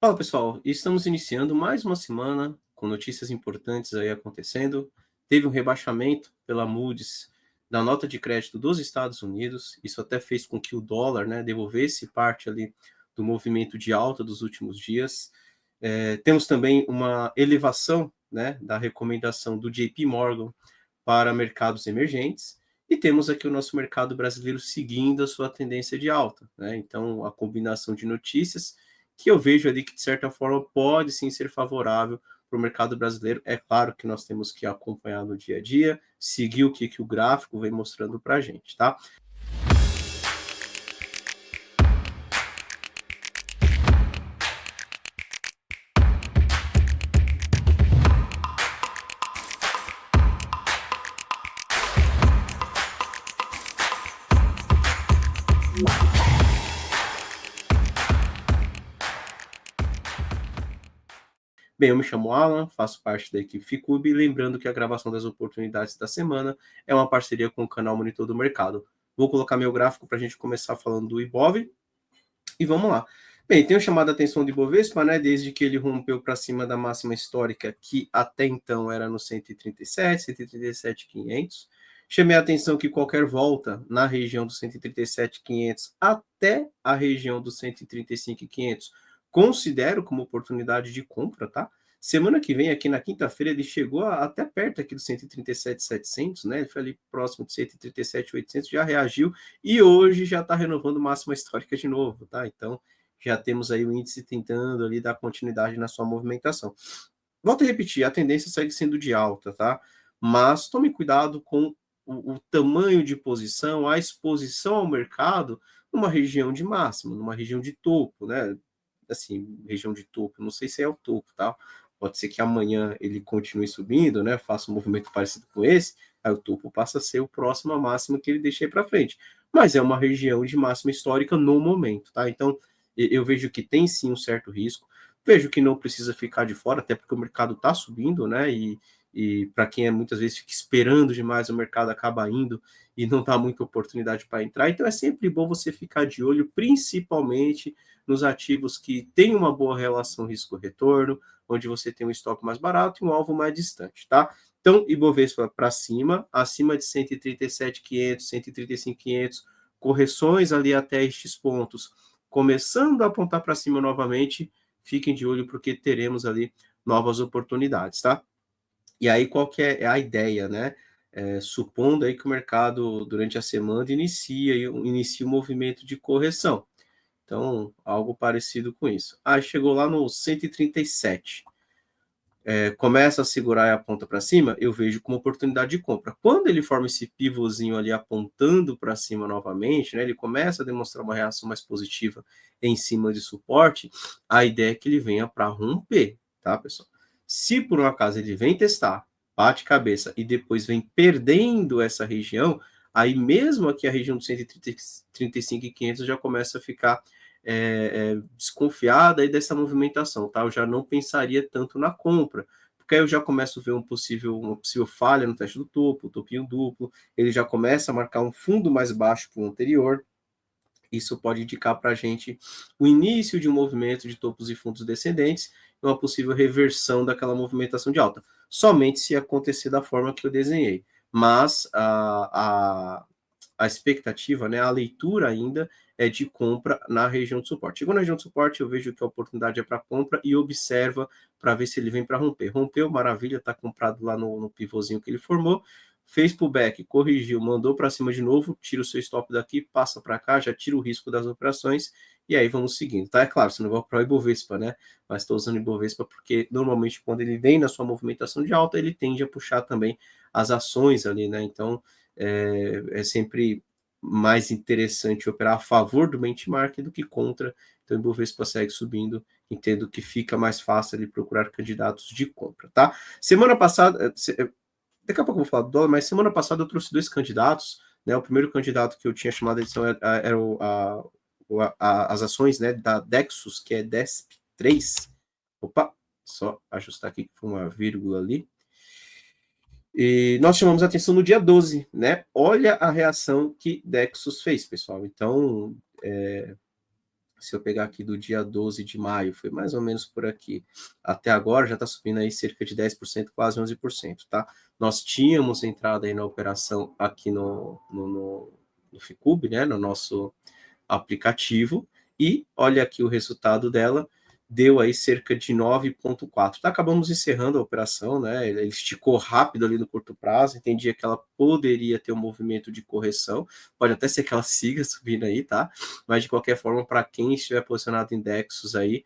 Fala pessoal, estamos iniciando mais uma semana com notícias importantes aí acontecendo. Teve um rebaixamento pela Moody's da nota de crédito dos Estados Unidos. Isso até fez com que o dólar, né, devolvesse parte ali do movimento de alta dos últimos dias. Temos também uma elevação, né, da recomendação do JP Morgan para mercados emergentes. E temos aqui o nosso mercado brasileiro seguindo a sua tendência de alta, né? Então, a combinação de notícias que eu vejo ali que, de certa forma, pode sim ser favorável para o mercado brasileiro. É claro que nós temos que acompanhar no dia a dia, seguir o que o gráfico vem mostrando para a gente, tá? Bem, eu me chamo Alan, faço parte da equipe Ficub, lembrando que a gravação das oportunidades da semana é uma parceria com o canal Monitor do Mercado. Vou colocar meu gráfico para a gente começar falando do Ibov e vamos lá. Bem, tenho chamado a atenção do Ibovespa, né, desde que ele rompeu para cima da máxima histórica, que até então era no 137, 137,500. Chamei a atenção que qualquer volta na região dos 137,500 até a região dos 135,500 considero como oportunidade de compra, tá? Semana que vem, aqui na quinta-feira, ele chegou até perto aqui do 137,700, né? Ele foi ali próximo de 137,800, já reagiu e hoje já está renovando máxima histórica de novo, tá? Então, já temos aí o índice tentando ali dar continuidade na sua movimentação. Volto a repetir, a tendência segue sendo de alta, tá? Mas tome cuidado com o tamanho de posição, a exposição ao mercado numa região de máximo, numa região de topo, né? Assim, região de topo, não sei se é o topo, tá? Pode ser que amanhã ele continue subindo, né? Faça um movimento parecido com esse, aí o topo passa a ser o próximo a máxima que ele deixa aí para frente. Mas é uma região de máxima histórica no momento, tá? Então, eu vejo que tem sim um certo risco. Vejo que não precisa ficar de fora, até porque o mercado está subindo, né? E para quem é muitas vezes fica esperando demais, o mercado acaba indo e não dá muita oportunidade para entrar. Então é sempre bom você ficar de olho, principalmente nos ativos que têm uma boa relação risco-retorno, onde você tem um estoque mais barato e um alvo mais distante, tá? Então, Ibovespa para cima, acima de 137.500, 135.500, correções ali até estes pontos, começando a apontar para cima novamente, fiquem de olho porque teremos ali novas oportunidades, tá? E aí qual que é a ideia, né? Supondo aí que o mercado durante a semana inicia um movimento de correção. Então, algo parecido com isso. Aí chegou lá no 137. Começa a segurar e aponta para cima, eu vejo como oportunidade de compra. Quando ele forma esse pivôzinho ali apontando para cima novamente, né, ele começa a demonstrar uma reação mais positiva em cima de suporte, a ideia é que ele venha para romper, tá, pessoal? Se por um acaso ele vem testar, bate cabeça e depois vem perdendo essa região, aí mesmo aqui a região de 135.500 já começa a ficar desconfiada aí dessa movimentação, tá? Eu já não pensaria tanto na compra, porque aí eu já começo a ver uma possível falha no teste do topo, o topinho duplo, ele já começa a marcar um fundo mais baixo que o anterior. Isso pode indicar para a gente o início de um movimento de topos e fundos descendentes e uma possível reversão daquela movimentação de alta. Somente se acontecer da forma que eu desenhei. Mas a expectativa, né, a leitura ainda é de compra na região de suporte. Chegou na região de suporte, eu vejo que a oportunidade é para compra e observa para ver se ele vem para romper. Rompeu, maravilha, está comprado lá no pivôzinho que ele formou. Fez pullback, corrigiu, mandou para cima de novo, tira o seu stop daqui, passa para cá, já tira o risco das operações e aí vamos seguindo, tá? É claro, você não vai para o Ibovespa, né? Mas estou usando o Ibovespa porque normalmente quando ele vem na sua movimentação de alta, ele tende a puxar também as ações ali, né? Então é sempre mais interessante operar a favor do benchmark do que contra. Então, o Ibovespa segue subindo, entendo que fica mais fácil ali procurar candidatos de compra, tá? Semana passada, daqui a pouco eu vou falar do dólar, mas semana passada eu trouxe dois candidatos, né? O primeiro candidato que eu tinha chamado a atenção era as ações, né, da Dexus, que é DESP3. Opa, só ajustar aqui que foi uma vírgula ali. E nós chamamos a atenção no dia 12, né? Olha a reação que Dexus fez, pessoal. Então, Se eu pegar aqui do dia 12 de maio, foi mais ou menos por aqui. Até agora já está subindo aí cerca de 10%, quase 11%, tá? Nós tínhamos entrado aí na operação aqui no Ficube, né? No nosso aplicativo, e olha aqui o resultado dela, deu aí cerca de 9,4. Tá, acabamos encerrando a operação, né? Ele esticou rápido ali no curto prazo, entendia que ela poderia ter um movimento de correção, pode até ser que ela siga subindo aí, tá? Mas de qualquer forma, para quem estiver posicionado em Dexos aí,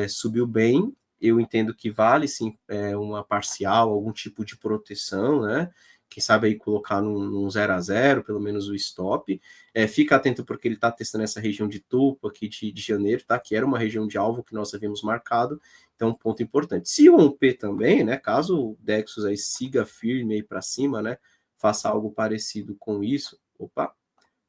subiu bem. Eu entendo que vale sim uma parcial, algum tipo de proteção, né? Quem sabe aí colocar num 0 a 0, pelo menos o stop. Fica atento porque ele está testando essa região de topo aqui de janeiro, tá? Que era uma região de alvo que nós havíamos marcado. Então, um ponto importante. Se romper também, né? Caso o Dexus aí siga firme aí para cima, né? Faça algo parecido com isso.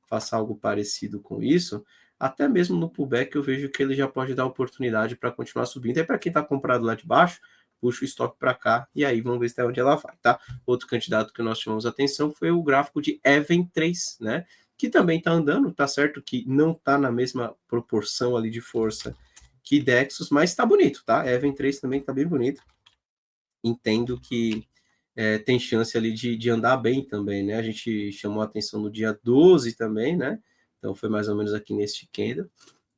Faça algo parecido com isso. Até mesmo no pullback eu vejo que ele já pode dar oportunidade para continuar subindo. E para quem está comprado lá de baixo, puxa o estoque para cá e aí vamos ver até onde ela vai, tá? Outro candidato que nós chamamos atenção foi o gráfico de Even 3, né? Que também está andando, tá certo que não está na mesma proporção ali de força que Dexus, mas está bonito, tá? Even 3 também está bem bonito. Entendo que tem chance ali de andar bem também, né? A gente chamou a atenção no dia 12 também, né? Então foi mais ou menos aqui neste candle.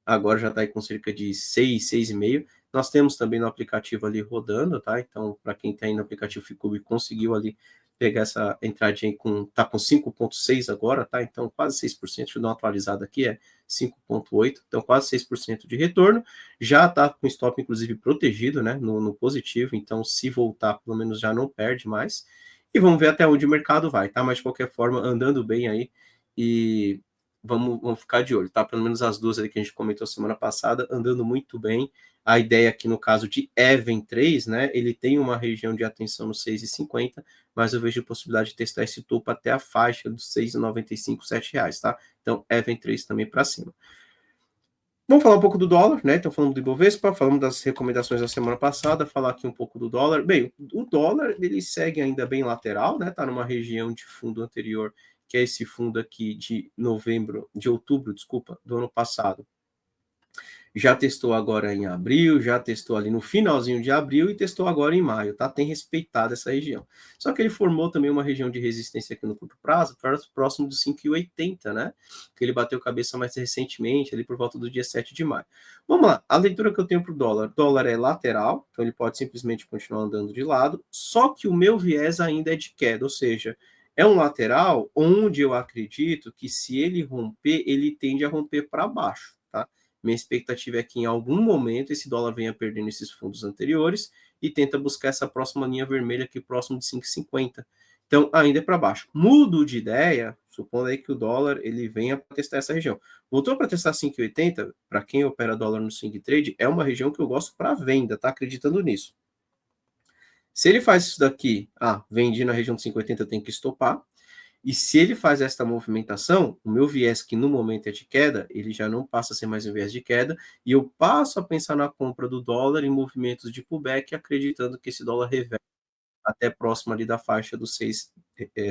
Agora já está aí com cerca de 6, 6,5. Nós temos também no aplicativo ali rodando, tá? Então, para quem tem no aplicativo Ficube, conseguiu ali pegar essa entradinha aí tá com 5,6 agora, tá? Então, quase 6%. Deixa eu dar uma atualizada aqui, 5,8. Então, quase 6% de retorno. Já está com stop, inclusive, protegido, né? No positivo. Então, se voltar, pelo menos já não perde mais. E vamos ver até onde o mercado vai, tá? Mas, de qualquer forma, andando bem aí. E vamos ficar de olho, tá? Pelo menos as duas ali que a gente comentou semana passada, andando muito bem. A ideia aqui no caso de Even 3, né? Ele tem uma região de atenção no 6,50, mas eu vejo a possibilidade de testar esse topo até a faixa dos 6,95, R$ 7, tá? Então, Even 3 também para cima. Vamos falar um pouco do dólar, né? Então, falando do Ibovespa, falamos das recomendações da semana passada, falar aqui um pouco do dólar. Bem, o dólar, ele segue ainda bem lateral, né? Tá numa região de fundo anterior, que é esse fundo aqui de outubro, desculpa, do ano passado. Já testou agora em abril, já testou ali no finalzinho de abril e testou agora em maio, tá? Tem respeitado essa região. Só que ele formou também uma região de resistência aqui no curto prazo, próximo dos 5,80, né? Que ele bateu cabeça mais recentemente, ali por volta do dia 7 de maio. Vamos lá, a leitura que eu tenho para o dólar. Dólar é lateral, então ele pode simplesmente continuar andando de lado, só que o meu viés ainda é de queda, ou seja, é um lateral onde eu acredito que se ele romper, ele tende a romper para baixo, tá? Minha expectativa é que em algum momento esse dólar venha perdendo esses fundos anteriores e tenta buscar essa próxima linha vermelha aqui próximo de 5,50. Então, ainda é para baixo. Mudo de ideia, supondo aí que o dólar ele venha para testar essa região. Voltou para testar 5,80, para quem opera dólar no swing trade, é uma região que eu gosto para venda, tá acreditando nisso. Se ele faz isso daqui, vendi na região de 5,80, tem que estopar. E se ele faz esta movimentação, o meu viés, que no momento é de queda, ele já não passa a ser mais um viés de queda, e eu passo a pensar na compra do dólar em movimentos de pullback, acreditando que esse dólar reverte até próximo ali da faixa dos R$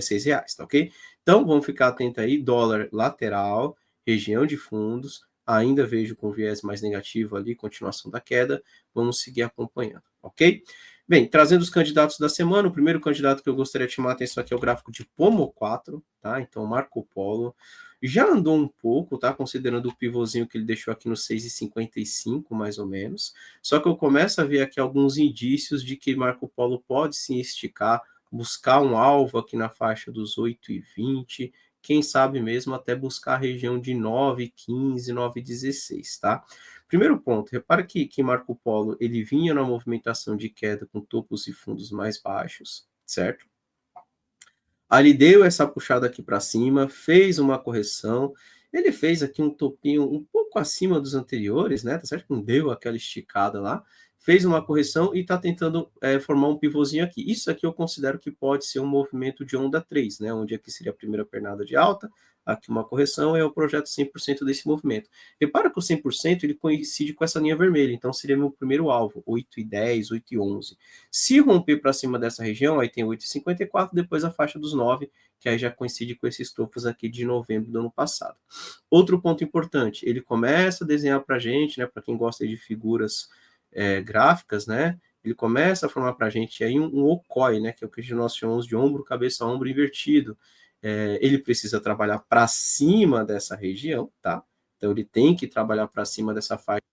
6, tá ok? Então, vamos ficar atento aí, dólar lateral, região de fundos, ainda vejo com viés mais negativo ali, continuação da queda, vamos seguir acompanhando, ok? Bem, trazendo os candidatos da semana, o primeiro candidato que eu gostaria de chamar a atenção aqui é o gráfico de Pomo 4, tá? Então, Marco Polo já andou um pouco, tá? Considerando o pivôzinho que ele deixou aqui no 6,55, mais ou menos. Só que eu começo a ver aqui alguns indícios de que Marco Polo pode se esticar, buscar um alvo aqui na faixa dos 8,20, quem sabe mesmo até buscar a região de 9,15, 9,16, tá? Primeiro ponto, repara que Marco Polo ele vinha na movimentação de queda com topos e fundos mais baixos, certo? Ali deu essa puxada aqui para cima, fez uma correção, ele fez aqui um topinho um pouco acima dos anteriores, né? Tá certo? Não deu aquela esticada lá, fez uma correção e está tentando formar um pivôzinho aqui. Isso aqui eu considero que pode ser um movimento de onda 3, né? Onde aqui seria a primeira pernada de alta, aqui uma correção, é o projeto 100% desse movimento. Repara que o 100% ele coincide com essa linha vermelha, então seria meu primeiro alvo, 8,10, 8,11. Se romper para cima dessa região, aí tem 8,54, depois a faixa dos 9, que aí já coincide com esses topos aqui de novembro do ano passado. Outro ponto importante, ele começa a desenhar para a gente, né, para quem gosta de figuras gráficas, né, ele começa a formar para a gente aí um okoi, né, que é o que nós chamamos de ombro, cabeça, ombro invertido. Ele precisa trabalhar para cima dessa região, tá? Então ele tem que trabalhar para cima dessa faixa,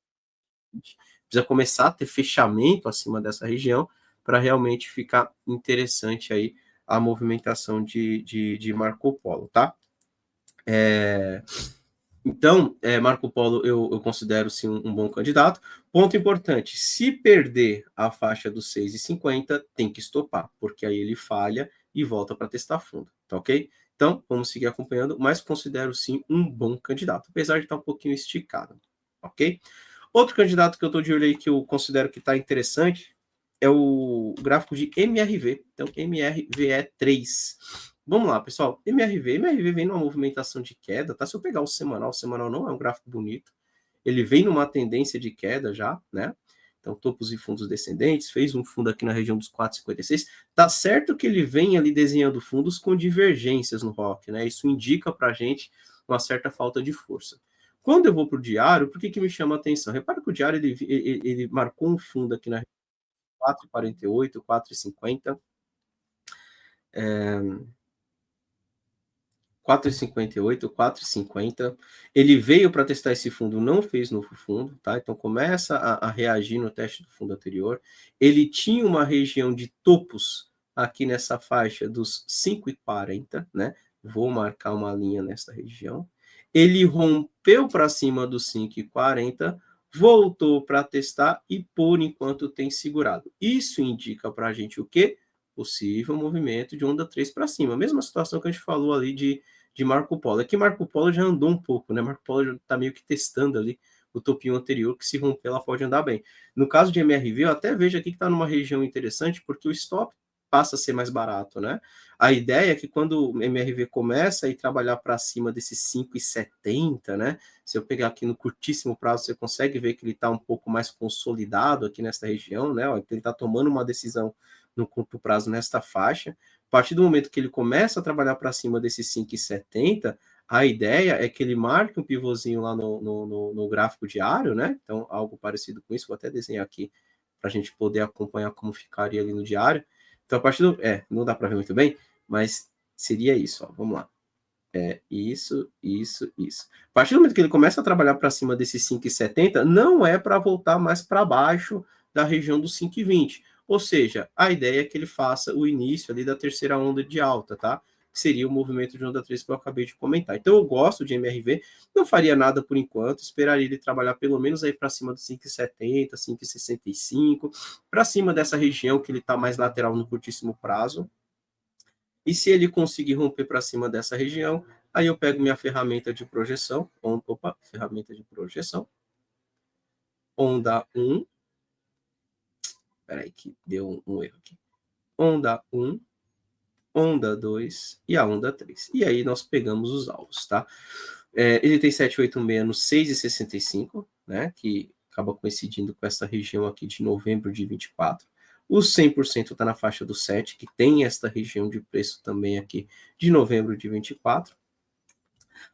precisa começar a ter fechamento acima dessa região para realmente ficar interessante aí a movimentação de Marco Polo, tá? Então, Marco Polo eu considero sim um bom candidato. Ponto importante, se perder a faixa dos 6,50, tem que estopar, porque aí ele falha e volta para testar fundo, tá ok? Então, vamos seguir acompanhando, mas considero sim um bom candidato, apesar de estar um pouquinho esticado, ok? Outro candidato que eu estou de olho aí que eu considero que está interessante é o gráfico de MRV, então MRVE3. Vamos lá, pessoal. MRV vem numa movimentação de queda, tá? Se eu pegar o semanal não é um gráfico bonito. Ele vem numa tendência de queda já, né? Então, topos e fundos descendentes, fez um fundo aqui na região dos 4,56. Tá certo que ele vem ali desenhando fundos com divergências no ROC, né? Isso indica pra gente uma certa falta de força. Quando eu vou para o diário, por que me chama a atenção? Repara que o diário ele marcou um fundo aqui na 4,48, 4,50. 4,58, 4,50. Ele veio para testar esse fundo, não fez novo fundo, tá? Então começa a reagir no teste do fundo anterior. Ele tinha uma região de topos aqui nessa faixa dos 5,40, né? Vou marcar uma linha nessa região. Ele rompeu para cima dos 5,40, voltou para testar e por enquanto tem segurado. Isso indica para a gente o quê? Possível movimento de onda 3 para cima. Mesma situação que a gente falou ali de Marco Polo. Aqui Marco Polo já andou um pouco, né? Marco Polo já está meio que testando ali o topinho anterior, que se romper ela pode andar bem. No caso de MRV, eu até vejo aqui que está numa região interessante, porque o stop passa a ser mais barato, né? A ideia é que quando o MRV começa a ir trabalhar para cima desses 5,70, né? Se eu pegar aqui no curtíssimo prazo, você consegue ver que ele está um pouco mais consolidado aqui nessa região, né? Ele está tomando uma decisão no curto prazo nesta faixa. A partir do momento que ele começa a trabalhar para cima desses 5,70, a ideia é que ele marque um pivôzinho lá no gráfico diário, né? Então, algo parecido com isso, vou até desenhar aqui para a gente poder acompanhar como ficaria ali no diário. Então, a partir do... não dá para ver muito bem, mas seria isso, ó. Vamos lá. Isso. A partir do momento que ele começa a trabalhar para cima desses 5,70, não é para voltar mais para baixo da região dos 5,20. Ou seja, a ideia é que ele faça o início ali da terceira onda de alta, tá? Que seria o movimento de onda 3 que eu acabei de comentar. Então eu gosto de MRV, não faria nada por enquanto, esperaria ele trabalhar pelo menos aí para cima dos 5,70, 5,65, para cima dessa região que ele está mais lateral no curtíssimo prazo. E se ele conseguir romper para cima dessa região, aí eu pego minha ferramenta de projeção, ferramenta de projeção, onda 1, peraí que deu um erro aqui, onda 1, onda 2 e a onda 3. E aí nós pegamos os alvos, tá? Ele tem 786 no 6,65, né, que acaba coincidindo com essa região aqui de novembro de 24. O 100% está na faixa do 7, que tem esta região de preço também aqui de novembro de 24.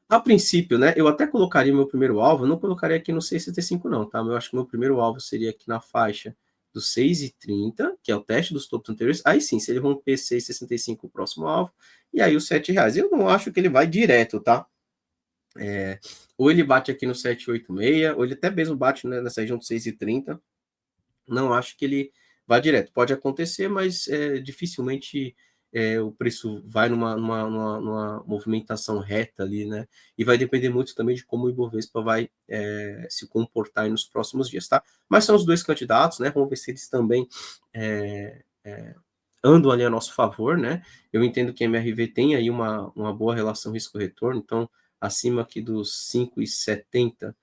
A princípio, né, eu até colocaria meu primeiro alvo, não colocaria aqui no 6,75 não, tá? Eu acho que meu primeiro alvo seria aqui na faixa do 6,30, que é o teste dos topos anteriores. Aí sim, se ele romper 6,65 o próximo alvo, e aí os R$7. Eu não acho que ele vai direto, tá? Ou ele bate aqui no 7,86, ou ele até mesmo bate, né, nessa região do 6,30. Não acho que ele vá direto. Pode acontecer, mas dificilmente o preço vai numa movimentação reta ali, né? E vai depender muito também de como o Ibovespa vai se comportar aí nos próximos dias, tá? Mas são os dois candidatos, né? Vamos ver se eles também andam ali a nosso favor, né? Eu entendo que a MRV tem aí uma boa relação risco-retorno, então acima aqui dos 5,70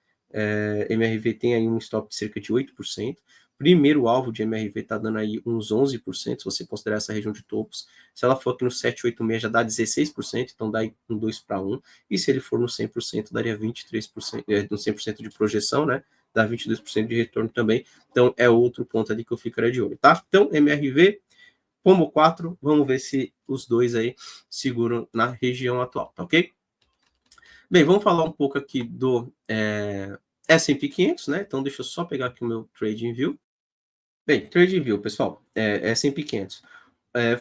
MRV tem aí um stop de cerca de 8%. Primeiro alvo de MRV está dando aí uns 11%, se você considerar essa região de topos. Se ela for aqui no 786 já dá 16%, então dá aí um 2 para 1. E se ele for no 100%, daria 23%, no 100% de projeção, né? Dá 22% de retorno também. Então é outro ponto ali que eu ficaria de olho, tá? Então MRV, Pombo 4, vamos ver se os dois aí seguram na região atual, tá ok? Bem, vamos falar um pouco aqui do S&P 500, né? Então deixa eu só pegar aqui o meu TradingView. Bem, TradingView, pessoal, S&P 500.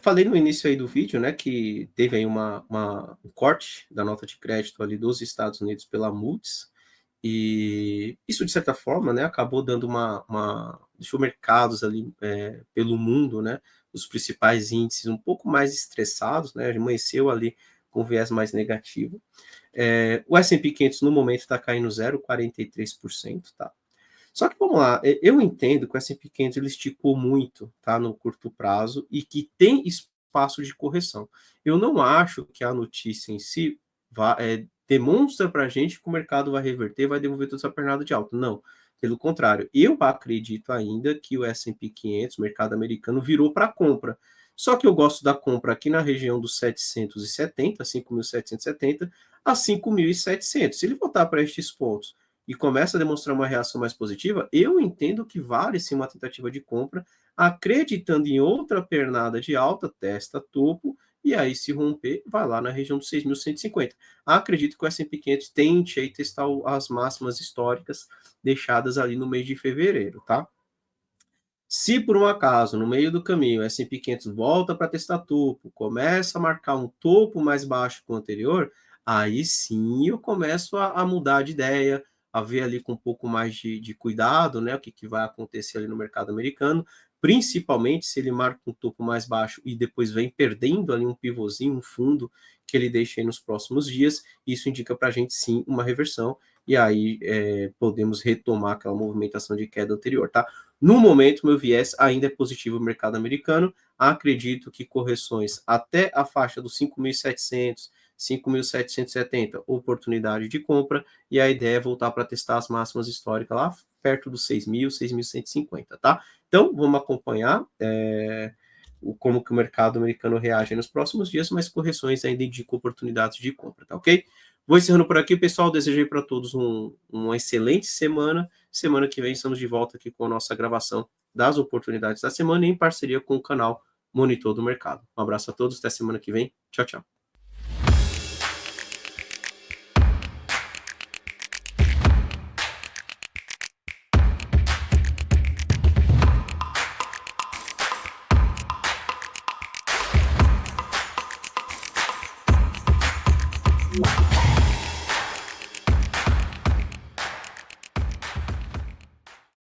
Falei no início aí do vídeo, né, que teve aí um corte da nota de crédito ali dos Estados Unidos pela Moody's, e isso, de certa forma, né, acabou dando deixou mercados ali pelo mundo, né, os principais índices um pouco mais estressados, né, amanheceu ali com viés mais negativo. O S&P 500 no momento está caindo 0,43%, tá? Só que vamos lá, eu entendo que o S&P 500 ele esticou muito, tá, no curto prazo e que tem espaço de correção. Eu não acho que a notícia em si demonstra para a gente que o mercado vai reverter, vai devolver toda essa pernada de alta. Não, pelo contrário, eu acredito ainda que o S&P 500, mercado americano, virou para compra. Só que eu gosto da compra aqui na região dos 770, 5.770 a 5.700. Se ele voltar para estes pontos e começa a demonstrar uma reação mais positiva, eu entendo que vale sim uma tentativa de compra, acreditando em outra pernada de alta, testa topo, e aí se romper, vai lá na região dos 6.150. Acredito que o S&P 500 tente aí testar as máximas históricas deixadas ali no mês de fevereiro, tá? Se por um acaso, no meio do caminho, o S&P 500 volta para testar topo, começa a marcar um topo mais baixo que o anterior, aí sim eu começo a mudar de ideia, a ver ali com um pouco mais de cuidado, né, o que vai acontecer ali no mercado americano, principalmente se ele marca um topo mais baixo e depois vem perdendo ali um pivôzinho, um fundo que ele deixa aí nos próximos dias, isso indica para a gente sim uma reversão, e aí podemos retomar aquela movimentação de queda anterior, tá? No momento, meu viés ainda é positivo no mercado americano. Acredito que correções até a faixa dos 5.700, 5.770, oportunidade de compra, e a ideia é voltar para testar as máximas históricas lá perto dos 6.000, 6.150, tá? Então, vamos acompanhar como que o mercado americano reage nos próximos dias, mas correções ainda indicam oportunidades de compra, tá ok? Vou encerrando por aqui, pessoal. Desejei para todos uma excelente semana. Semana que vem estamos de volta aqui com a nossa gravação das oportunidades da semana em parceria com o canal Monitor do Mercado. Um abraço a todos, até semana que vem. Tchau, tchau. Wow.